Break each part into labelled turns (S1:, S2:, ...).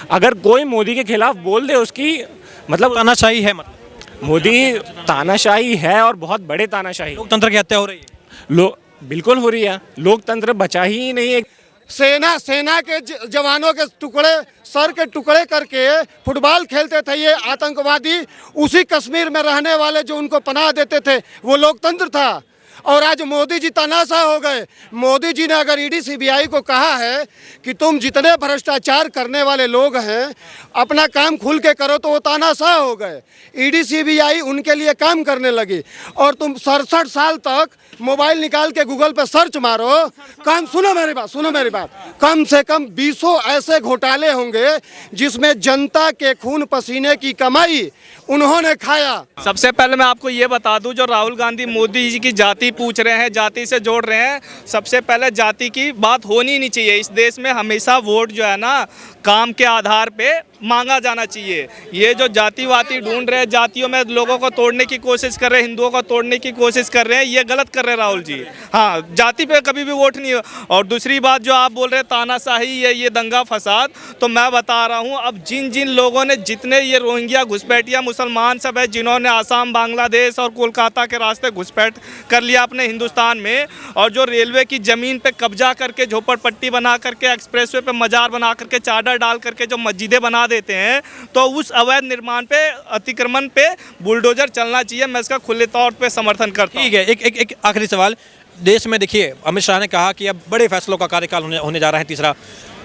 S1: अगर कोई मोदी के खिलाफ बोल दे उसकी मतलब
S2: तानाशाही है, मतलब
S1: मोदी तानाशाही है और बहुत बड़े तानाशाही
S2: लोकतंत्र की हत्या हो रही है।
S1: बिल्कुल हो रही है। लोकतंत्र बचा ही नहीं है।
S3: सेना के जवानों के टुकड़े सर के टुकड़े करके फुटबॉल खेलते थे ये आतंकवादी, उसी कश्मीर में रहने वाले जो उनको पनाह देते थे वो लोकतंत्र था। और आज मोदी जी तानाशाह हो गए। मोदी जी ने अगर ईडी सीबीआई को कहा है कि तुम जितने भ्रष्टाचार करने वाले लोग हैं अपना काम खुल के करो, तो वो तानाशाह हो गए। ईडी सीबीआई उनके लिए काम करने लगी। और तुम 67 साल तक मोबाइल निकाल के गूगल पे सर्च मारो, सुनो मेरी बात, कम से कम 20 ऐसे घोटाले होंगे जिसमें जनता के खून पसीने की कमाई उन्होंने खाया।
S4: सबसे पहले मैं आपको ये बता दूं, जो राहुल गांधी मोदी जी की जाति पूछ रहे हैं, जाति से जोड़ रहे हैं, सबसे पहले जाति की बात होनी नहीं चाहिए। इस देश में हमेशा वोट जो है ना काम के आधार पे मांगा जाना चाहिए। ये जो जातिवादी ढूंढ रहे हैं, जातियों में लोगों को तोड़ने की कोशिश कर रहे हैं, हिंदुओं को तोड़ने की कोशिश कर रहे हैं, ये गलत कर रहे हैं राहुल जी। हाँ, जाति पे कभी भी वोट नहीं। और दूसरी बात जो आप बोल रहे हैं तानाशाही, ये दंगा फसाद, तो मैं बता रहा हूँ अब जिन जिन लोगों ने, जितने ये रोहिंग्या घुसपैठिया मुसलमान सब है जिन्होंने आसाम, बांग्लादेश और कोलकाता के रास्ते घुसपैठ कर लिया अपने हिंदुस्तान में, और जो रेलवे की ज़मीन पे कब्जा करके झोपड़पट्टी बना करके एक्सप्रेसवे पे मजार बना करके चादर डाल करके जो मस्जिदें बना देते हैं, तो उस अवैध निर्माण पे, अतिक्रमण पे बुलडोजर चलना चाहिए। मैं इसका खुले तौर पे समर्थन करता हूं।
S2: ठीक है, एक आखिरी सवाल। देश में देखिए अमित शाह ने कहा कि अब बड़े फैसलों का कार्यकाल होने जा रहा है तीसरा।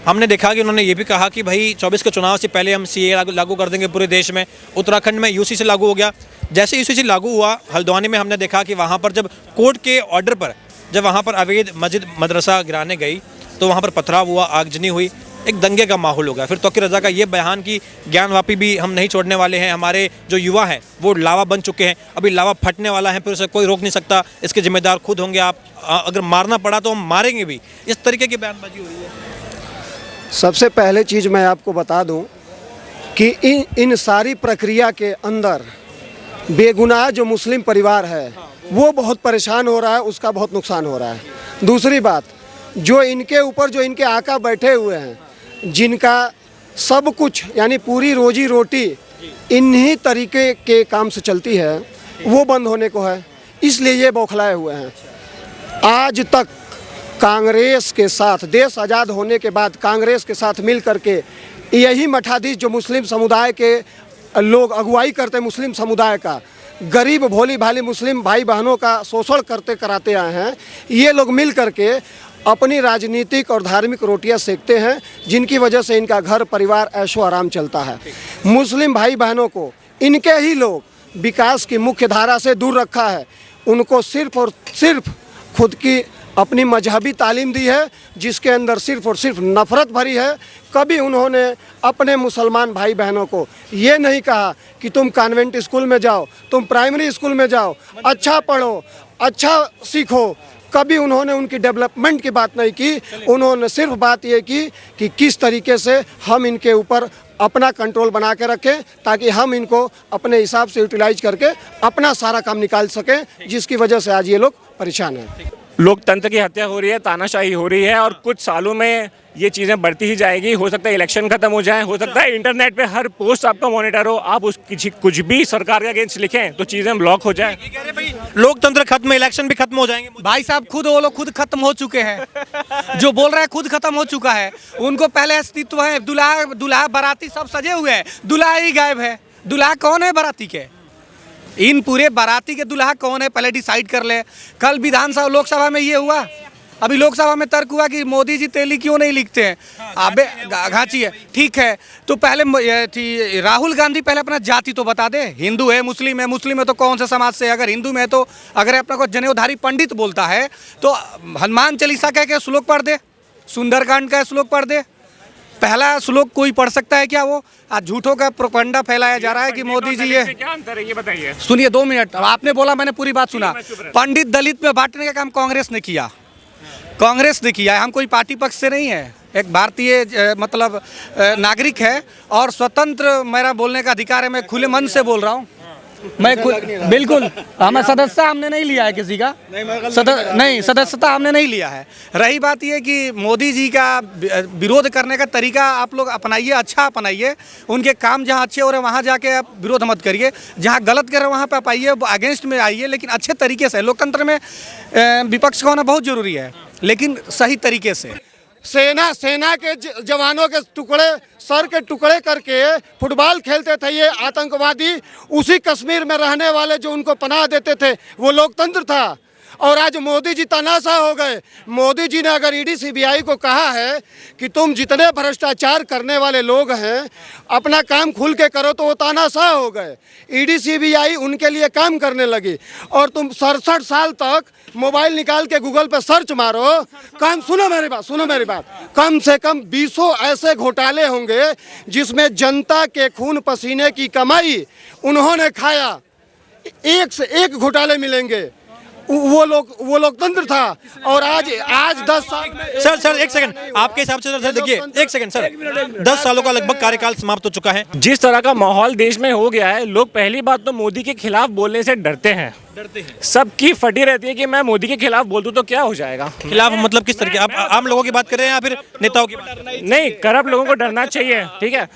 S2: हमने देखा कि उन्होंने ये भी कहा कि भाई 24 के चुनाव से पहले हम सीए लागू कर देंगे पूरे देश में। उत्तराखंड में यूसीसी लागू हो गया। जैसे यूसीसी लागू हुआ, हल्द्वानी में हमने देखा कि वहाँ पर जब कोर्ट के ऑर्डर पर जब वहाँ पर अवैध मस्जिद मदरसा गिराने गई तो वहाँ पर पथराव हुआ, आगजनी हुई, एक दंगे का माहौल हो गया। फिर तौकीर रज़ा का ये बयान कि ज्ञानवापी भी हम नहीं छोड़ने वाले हैं, हमारे जो युवा हैं वो लावा बन चुके हैं, अभी लावा फटने वाला है, फिर उसे कोई रोक नहीं सकता, इसके जिम्मेदार खुद होंगे आप, अगर मारना पड़ा तो हम मारेंगे भी, इस तरीके की बयानबाजी हो रही है।
S3: सबसे पहले चीज़ मैं आपको बता दूं कि इन सारी प्रक्रिया के अंदर बेगुनाह जो मुस्लिम परिवार है वो बहुत परेशान हो रहा है, उसका बहुत नुकसान हो रहा है। दूसरी बात, जो इनके ऊपर जो इनके आका बैठे हुए हैं, जिनका सब कुछ यानी पूरी रोजी रोटी इन्हीं तरीके के काम से चलती है, वो बंद होने को है, इसलिए ये बौखलाए हुए हैं। आज तक कांग्रेस के साथ, देश आज़ाद होने के बाद कांग्रेस के साथ मिल करके यही मठाधीश जो मुस्लिम समुदाय के लोग अगुवाई करते हैं, मुस्लिम समुदाय का, गरीब भोली भाली मुस्लिम भाई बहनों का शोषण करते कराते आए हैं, ये लोग मिल करके अपनी राजनीतिक और धार्मिक रोटियां सेकते हैं, जिनकी वजह से इनका घर परिवार ऐशो आराम चलता है। मुस्लिम भाई बहनों को इनके ही लोग विकास की मुख्य धारा से दूर रखा है। उनको सिर्फ और सिर्फ खुद की अपनी मजहबी तालीम दी है, जिसके अंदर सिर्फ और सिर्फ नफ़रत भरी है। कभी उन्होंने अपने मुसलमान भाई बहनों को ये नहीं कहा कि तुम कॉन्वेंट स्कूल में जाओ, तुम प्राइमरी स्कूल में जाओ, अच्छा पढ़ो, अच्छा सीखो। कभी उन्होंने उनकी डेवलपमेंट की बात नहीं की। उन्होंने सिर्फ बात ये की कि किस तरीके से हम इनके ऊपर अपना कंट्रोल बना के रखें, ताकि हम इनको अपने हिसाब से यूटिलाइज करके अपना सारा काम निकाल सकें, जिसकी वजह से आज ये लोग परेशान हैं।
S1: लोकतंत्र की हत्या हो रही है, तानाशाही हो रही है, और कुछ सालों में ये चीज़ें बढ़ती ही जाएगी। हो सकता है इलेक्शन खत्म हो जाए, हो सकता है इंटरनेट पे हर पोस्ट आपका मॉनिटर हो, आप कुछ भी सरकार के अगेंस्ट लिखें तो चीज़ें ब्लॉक हो जाए।
S2: लोकतंत्र खत्म, इलेक्शन भी खत्म हो जाएंगे।
S5: भाई साहब खुद वो लोग खुद खत्म हो चुके हैं। जो बोल रहे हैं खुद खत्म हो चुका है। उनको पहले अस्तित्व है, दुल्हा बाराती सब सजे हुए हैं, दुल्हा ही गायब है। दुल्हा कौन है बाराती के? इन पूरे बाराती के दुल्हा कौन है पहले डिसाइड कर ले। कल विधानसभा लोकसभा में ये हुआ, अभी लोकसभा में तर्क हुआ कि मोदी जी तेली क्यों नहीं लिखते हैं। अबे घाची है, ठीक है, तो पहले राहुल गांधी पहले अपना जाति तो बता दे। हिंदू है, मुस्लिम है तो कौन से समाज से? अगर हिंदू में है तो अगर अपना को जनेऊधारी पंडित बोलता है तो हनुमान चालीसा कह के श्लोक पढ़ दे, सुंदरकांड का श्लोक पढ़ दे। पहला श्लोक कोई पढ़ सकता है क्या? वो आज झूठों का प्रोपेगेंडा फैलाया जा रहा है कि मोदी जी ये
S1: क्या अंतर है ये बताइए।
S5: सुनिए 2 मिनट, अब आपने बोला, मैंने पूरी बात सुना। पंडित दलित में बांटने का काम कांग्रेस ने किया, कांग्रेस ने किया है। हम कोई पार्टी पक्ष से नहीं है, एक भारतीय मतलब नागरिक है और स्वतंत्र मेरा बोलने का अधिकार है, मैं खुले मन से बोल रहा हूँ। बिल्कुल हमें सदस्यता हमने नहीं लिया है किसी का, नहीं सदस्यता हमने नहीं लिया है। रही बात ये कि मोदी जी का विरोध करने का तरीका आप लोग अपनाइए, अच्छा अपनाइए। उनके काम जहाँ अच्छे हो रहे हैं वहाँ जाके आप विरोध मत करिए, जहाँ गलत कर रहे हैं वहाँ पे आप आइए, अगेंस्ट में आइए, लेकिन अच्छे तरीके से। लोकतंत्र में विपक्ष का होना बहुत जरूरी है, लेकिन सही तरीके से।
S3: सेना के जवानों के टुकड़े, सर के टुकड़े करके फुटबॉल खेलते थे ये आतंकवादी। उसी कश्मीर में रहने वाले जो उनको पनाह देते थे वो लोकतंत्र था। और आज मोदी जी तनाशा हो गए। मोदी जी ने अगर ईडी सीबीआई को कहा है कि तुम जितने भ्रष्टाचार करने वाले लोग हैं अपना काम खुल के करो, तो वो तानाशाह हो गए। ईडी सीबीआई उनके लिए काम करने लगी। और तुम 67 साल तक मोबाइल निकाल के गूगल पे सर्च मारो, सुनो मेरी बात, कम से कम 20 ऐसे घोटाले होंगे जिसमें जनता के खून पसीने की कमाई उन्होंने खाया। एक से एक घोटाले मिलेंगे। वो लोकतंत्र था। और आज 10 साल में
S2: सर एक सेकंड, आपके हिसाब से सर देखिए, एक सेकंड सर, 10 सालों का लगभग कार्यकाल समाप्त हो चुका है।
S1: जिस तरह का माहौल देश में हो गया है, लोग पहली बात तो मोदी के खिलाफ बोलने से डरते हैं। सबकी फटी रहती है कि मैं मोदी के खिलाफ बोल दूं तो क्या हो जाएगा।
S2: खिलाफ मतलब किस तरीके, आप आम लोगों की बात कर रहे हैं या फिर नेताओं की बात?
S1: नहीं, करप्ट लोगों को डरना चाहिए, ठीक है।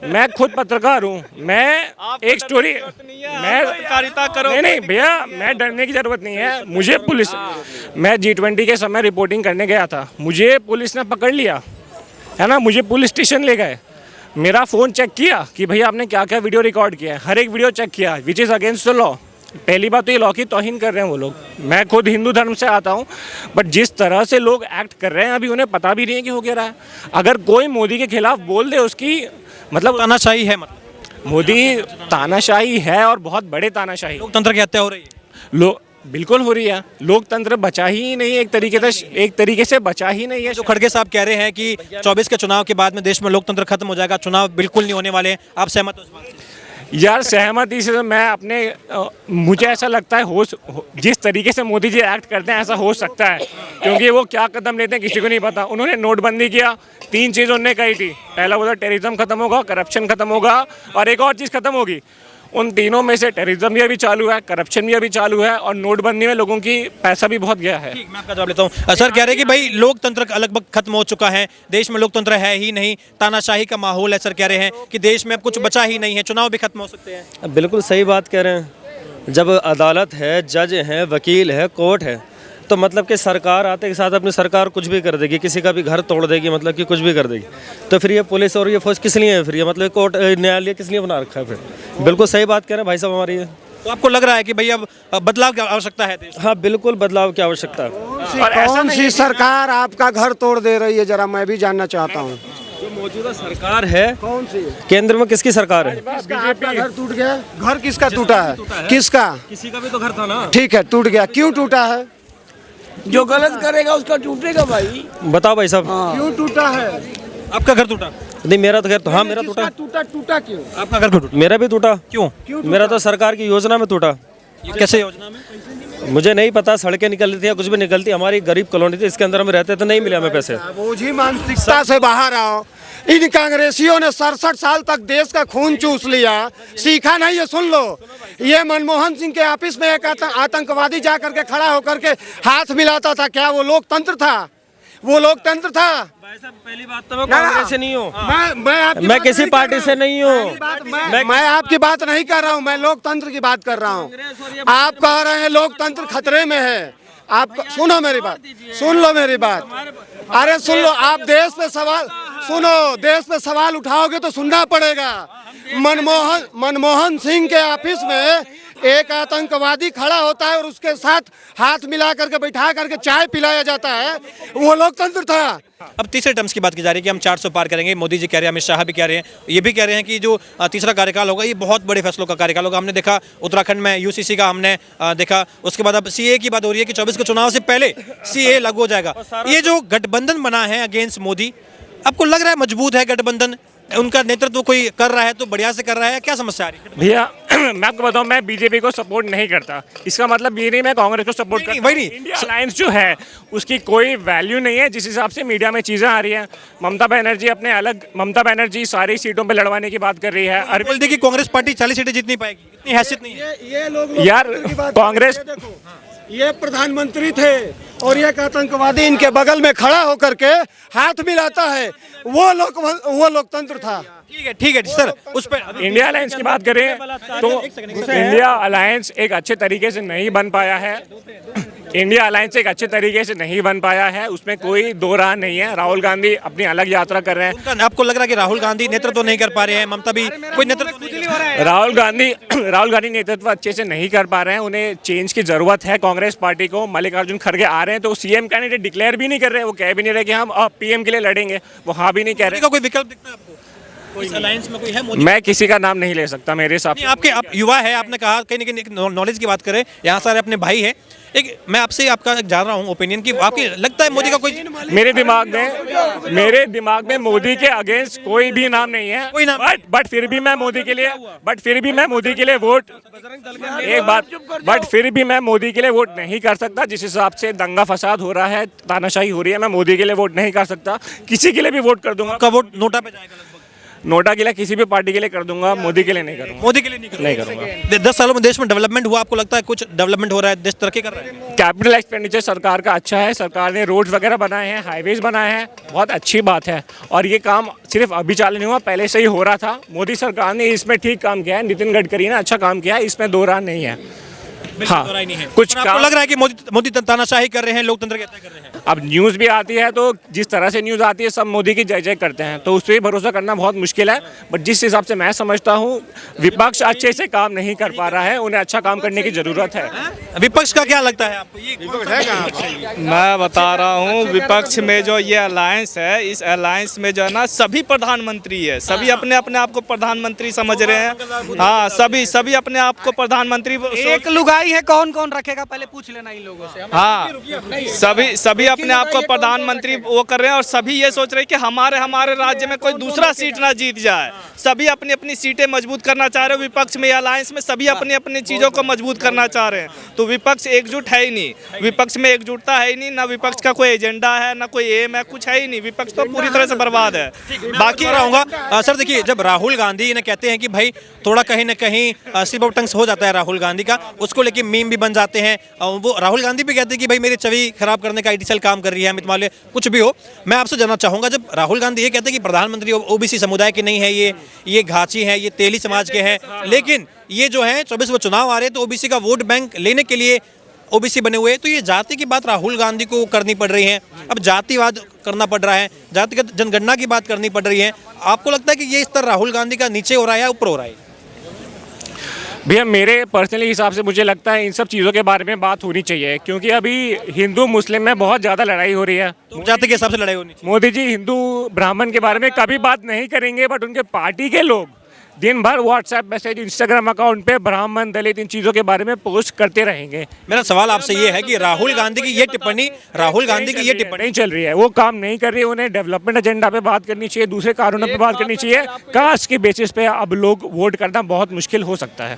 S1: मैं खुद पत्रकार हूँ, मैं एक स्टोरी, मैं
S4: पत्रकारिता करो।
S1: नहीं भैया, मैं डरने की जरूरत नहीं है। मुझे पुलिस, मैं G20 के समय रिपोर्टिंग करने गया था, मुझे पुलिस ने पकड़ लिया है ना, मुझे पुलिस स्टेशन ले गए, मेरा फ़ोन चेक किया कि भैया आपने क्या क्या वीडियो रिकॉर्ड किया है, हर एक वीडियो चेक किया, which is against the law. पहली बात तो ये लॉ की तौहीन कर रहे हैं वो लोग। मैं खुद हिंदू धर्म से आता हूँ, बट जिस तरह से लोग एक्ट कर रहे हैं अभी उन्हें पता भी नहीं है कि हो क्या रहा है। अगर कोई मोदी के खिलाफ बोल दे, उसकी मतलब
S2: तानाशाही है, मतलब
S1: मोदी तानाशाही है और बहुत बड़े तानाशाही।
S2: लोकतंत्र की हत्या हो रही है।
S1: बिल्कुल हो रही है। लोकतंत्र बचा ही नहीं, एक तरीके से बचा ही नहीं है।
S2: जो खड़गे साहब कह रहे हैं कि 24 के चुनाव के बाद में देश में लोकतंत्र खत्म हो जाएगा, चुनाव बिल्कुल नहीं होने वाले, आप सहमत हो इस बात से?
S1: यार सहमति से मैं मुझे ऐसा लगता है जिस तरीके से मोदी जी एक्ट करते हैं ऐसा हो सकता है, क्योंकि वो क्या कदम लेते हैं किसी को नहीं पता। उन्होंने नोटबंदी किया, 3 चीज़ उन्होंने कही थी, पहला वो टेररिज्म खत्म होगा, करप्शन खत्म होगा और एक और चीज़ खत्म होगी। उन तीनों में से टेररिज्म भी अभी चालू है, करप्शन भी अभी चालू है और नोटबंदी में लोगों की पैसा भी बहुत गया है।
S2: मैं आपका जवाब लेता हूँ। सर कह रहे हैं कि भाई लोकतंत्र लगभग खत्म हो चुका है, देश में लोकतंत्र है ही नहीं, तानाशाही का माहौल है। सर कह रहे हैं कि देश में अब कुछ बचा ही नहीं है, चुनाव भी खत्म हो सकते हैं।
S6: बिल्कुल सही बात कह रहे हैं। जब अदालत है, जज है, वकील है, कोर्ट है, तो मतलब कि सरकार आते के साथ अपनी सरकार कुछ भी कर देगी, किसी का भी घर तोड़ देगी, मतलब कि कुछ भी कर देगी। तो फिर ये पुलिस और ये फौज किस लिए है? फिर ये मतलब कोर्ट न्यायालय किस लिए बना रखा है? फिर बिल्कुल सही बात कह रहे हैं भाई साहब हमारी।
S2: तो आपको लग रहा है कि भाई अब बदलाव की आवश्यकता है देश?
S6: हाँ बिल्कुल बदलाव की आवश्यकता है।
S3: कौन सी सरकार आपका घर तोड़ दे रही है, जरा मैं भी जानना चाहता हूँ।
S6: जो मौजूदा सरकार है,
S3: कौन सी?
S6: केंद्र में किसकी सरकार है?
S3: आपका घर टूट गया? घर किसका टूटा है? किसका?
S6: किसी का भी तो घर था ना।
S3: ठीक है, टूट गया, क्यों टूटा है?
S7: जो गलत करेगा उसका टूटेगा भाई।
S6: बताओ भाई साहब।
S3: क्यों टूटा है?
S2: आपका घर टूटा?
S6: नहीं मेरा तो घर तो, हाँ मेरा टूटा।
S3: टूटा क्यों?
S2: आपका घर क्यों टूटा?
S6: मेरा भी टूटा।
S2: क्यों?
S6: मेरा तो सरकार की योजना में टूटा।
S2: ये कैसे योजना में?
S6: मुझे नहीं पता, सड़कें निकलती थी या कुछ भी निकलती, हमारी गरीब कॉलोनी थी, इसके अंदर हम रहते थे, नहीं मिले हमें पैसे।
S3: बोझी मानसिकता से बाहर आओ। इन कांग्रेसियों ने 67 साल तक देश का खून चूस लिया, सीखा नहीं है। सुन लो, ये मनमोहन सिंह के ऑफिस में एक आतंकवादी जा करके खड़ा होकर के हाथ मिलाता था, क्या वो लोकतंत्र था? वो लोकतंत्र था?
S6: पहली बात तो मैं कांग्रेस से नहीं हूँ,
S3: मैं
S6: किसी पार्टी से नहीं हूँ।
S3: मैं आपकी बात नहीं कर रहा हूँ, मैं लोकतंत्र की बात कर रहा हूँ। आप कह रहे हैं लोकतंत्र खतरे में है। आप सुनो मेरी बात, सुन लो मेरी बात, अरे सुन लो। आप देश पे सवाल सुनो, देश पे सवाल उठाओगे तो सुनना पड़ेगा। मनमोहन सिंह के ऑफिस में एक आतंकवादी खड़ा होता है और उसके साथ हाथ मिला करके बैठा करके चाय पिलाया जाता है, वो लोकतंत्र था।
S2: अब तीसरे टर्म्स की बात की जा रही है कि हम 400 पार करेंगे, मोदी जी कह रहे हैं, अमित शाह भी कह रहे हैं, ये भी कह रहे हैं कि जो तीसरा कार्यकाल होगा ये बहुत बड़े फैसलों का कार्यकाल होगा। हमने देखा उत्तराखंड में यूसीसी का हमने देखा, उसके बाद अब सीए की बात हो रही है कि 24 के चुनाव से पहले सीए लागू हो जाएगा। ये जो गठबंधन बना है अगेंस्ट मोदी, आपको लग रहा है मजबूत है गठबंधन? उनका नेतृत्व कोई कर रहा है तो बढ़िया से कर रहा है, क्या समस्या आ रही है?
S1: भैया मैं आपको बताऊं, मैं बीजेपी को सपोर्ट नहीं करता। इसका मतलब ये नहीं मैं कांग्रेस को सपोर्ट
S2: नहीं,
S1: करता
S2: वही
S1: हूं।
S2: नहीं।
S1: इंडिया अलायंस जो है उसकी कोई वैल्यू नहीं है जिस हिसाब से मीडिया में चीज़ें आ रही हैं। ममता बनर्जी सारी सीटों पर लड़वाने की बात कर रही है।
S2: और बोल दी कि कांग्रेस पार्टी 40 सीटें जीत नहीं पाएगी, इतनी हैसियत नहीं है।
S3: ये लोग
S1: यार कांग्रेस
S3: ये प्रधानमंत्री थे और एक आतंकवादी इनके बगल में खड़ा होकर के हाथ मिलाता है, वो लोकतंत्र था।
S2: ठीक है सर, उस पर
S1: इंडिया अलायंस की बात करें तो इंडिया अलायंस एक अच्छे तरीके से नहीं बन पाया है। इंडिया अलायंस एक अच्छे तरीके से नहीं बन पाया है, उसमें कोई दो राह नहीं है। राहुल गांधी अपनी अलग यात्रा कर रहे हैं।
S2: उनका आपको लग रहा है कि राहुल गांधी नेतृत्व नहीं कर पा रहे हैं, ममता भी कोई नेतृत्व नहीं कर रहा है?
S1: राहुल गांधी नेतृत्व अच्छे से नहीं कर पा रहे हैं। उन्हें चेंज की जरूरत है कांग्रेस पार्टी को। मल्लिकार्जुन खड़गे आ रहे हैं तो सीएम कैंडिडेट डिक्लेयर भी नहीं कर रहे, वो कह भी नहीं रहे कि हम अब पीएम के लिए लड़ेंगे, वो हाँ भी नहीं कह रहे।
S2: का कोई विकल्प दिखता है आपको? इस अलायंस में कोई है मोदी?
S1: मैं किसी का नाम नहीं ले सकता मेरे हिसाब से।
S2: नहीं, आप युवा है, आपने कहा कहीं ना कहीं नॉलेज की बात करें, यहाँ सारे अपने भाई हैं। एक मैं आपसे आपका जान रहा हूँ ओपिनियन की, आपकी लगता है मोदी का कोई?
S1: मेरे दिमाग में मोदी के अगेंस्ट कोई भी नाम नहीं है।
S2: कोई नाम
S1: बट फिर भी मैं मोदी के लिए वोट बट फिर भी मैं मोदी के लिए वोट नहीं कर सकता। जिस हिसाब से दंगा फसाद हो रहा है, तानाशाही हो रही है, मैं मोदी के लिए वोट नहीं कर सकता। किसी के लिए भी वोट कर दूंगा।
S2: आपका वोट नोटा पे जाएगा लगभग?
S1: नोटा के लिए किसी भी पार्टी के लिए कर दूंगा, मोदी के लिए नहीं करूंगा।
S2: मोदी के लिए नहीं करूंगा। 10 सालों में देश में डेवलपमेंट हुआ, आपको लगता है कुछ डेवलपमेंट हो रहा है, देश तरक्की कर रहा है?
S1: कैपिटल एक्सपेंडिचर सरकार का अच्छा है। सरकार ने रोड्स वगैरह बनाए हैं, हाईवेज बनाए हैं, बहुत अच्छी बात है। और ये काम सिर्फ अभी चालू नहीं हुआ, पहले से ही हो रहा था। मोदी सरकार ने इसमें ठीक काम किया है। नितिन गडकरी ने अच्छा काम किया है, इसमें दो राह नहीं है। हाँ, कुछ
S2: आपको लग रहा है कि मोदी तानाशाही कर रहे हैं, लोकतंत्र की हत्या कर रहे हैं?
S1: अब न्यूज़ भी आती है तो जिस तरह से न्यूज़ आती है सब मोदी की जय जय करते हैं, तो उस पर भरोसा करना बहुत मुश्किल है। बट जिस हिसाब से मैं समझता हूँ विपक्ष अच्छे से काम नहीं कर पा रहा है, उन्हें अच्छा काम करने की ज़रूरत है।
S2: विपक्ष का क्या लगता है आपको? ये
S4: मैं बता रहा हूँ, विपक्ष में जो ये अलायंस है, इस अलायंस में जो है ना सभी प्रधानमंत्री है, सभी अपने अपने आप को प्रधानमंत्री समझ रहे हैं। हाँ, सभी अपने आप को प्रधानमंत्री।
S5: एक लुगाई है, कौन कौन रखेगा पहले पूछ लेना इन लोगों से।
S4: हाँ, सभी अपने आप को प्रधानमंत्री वो कर रहे हैं और सभी ये सोच रहे हैं कि हमारे राज्य में कोई दूसरा सीट ना जीत जाए। सभी अपनी अपनी सीटें मजबूत करना चाह रहे हो। विपक्ष में अलायंस में सभी अपनी अपनी चीज़ों को मजबूत करना चाह रहे हैं, तो विपक्ष एकजुट है ही नहीं। विपक्ष में एकजुटता है ही नहीं, ना विपक्ष का कोई एजेंडा है, ना कोई एम है, कुछ है ही नहीं। विपक्ष तो पूरी तरह से बर्बाद है।
S2: बाकी रहूंगा सर, देखिए जब राहुल गांधी ने कहते हैं कि भाई थोड़ा कहीं ना कहीं स्लिप ऑफ टंग्स हो जाता है राहुल गांधी का, उसको लेके मीम भी बन जाते हैं। वो राहुल गांधी भी कहते हैं कि भाई मेरी छवि खराब करने का आईटी सेल काम कर रही है, अमित मालवीय कुछ भी हो। मैं आपसे जानना चाहूंगा, जब राहुल गांधी ये कहते हैं कि प्रधानमंत्री ओबीसी समुदाय के नहीं है, ये घाची है, ये तेली समाज के हैं, लेकिन ये जो है 24 चुनाव आ रहे हैं तो ओबीसी का वोट बैंक लेने के लिए ओबीसी बने हुए हैं, तो ये जाति की बात राहुल गांधी को करनी पड़ रही है। अब जातिवाद करना पड़ रहा है, जातिगत जनगणना की बात करनी पड़ रही है। आपको लगता है कि ये स्तर राहुल गांधी का नीचे हो रहा है या ऊपर हो रहा है?
S1: भैया मेरे पर्सनली हिसाब से मुझे लगता है इन सब चीज़ों के बारे में बात होनी चाहिए, क्योंकि अभी हिंदू मुस्लिम में बहुत ज़्यादा लड़ाई हो रही है।
S2: तो जाति के हिसाब से लड़ाई होनी चाहिए।
S1: मोदी जी हिंदू ब्राह्मण के बारे में कभी बात नहीं करेंगे, बट उनके पार्टी के लोग दिन भर व्हाट्सएप मैसेज, इंस्टाग्राम अकाउंट पे ब्राह्मण दलित इन चीज़ों के बारे में पोस्ट करते रहेंगे।
S2: मेरा सवाल आपसे ये है कि राहुल गांधी की ये टिप्पणी
S1: नहीं चल रही है, वो काम नहीं कर रही है। उन्हें डेवलपमेंट एजेंडा पे बात करनी चाहिए, दूसरे कानूनों पे बात करनी चाहिए। कास्ट के बेसिस पे अब लोग वोट करना बहुत मुश्किल हो सकता है।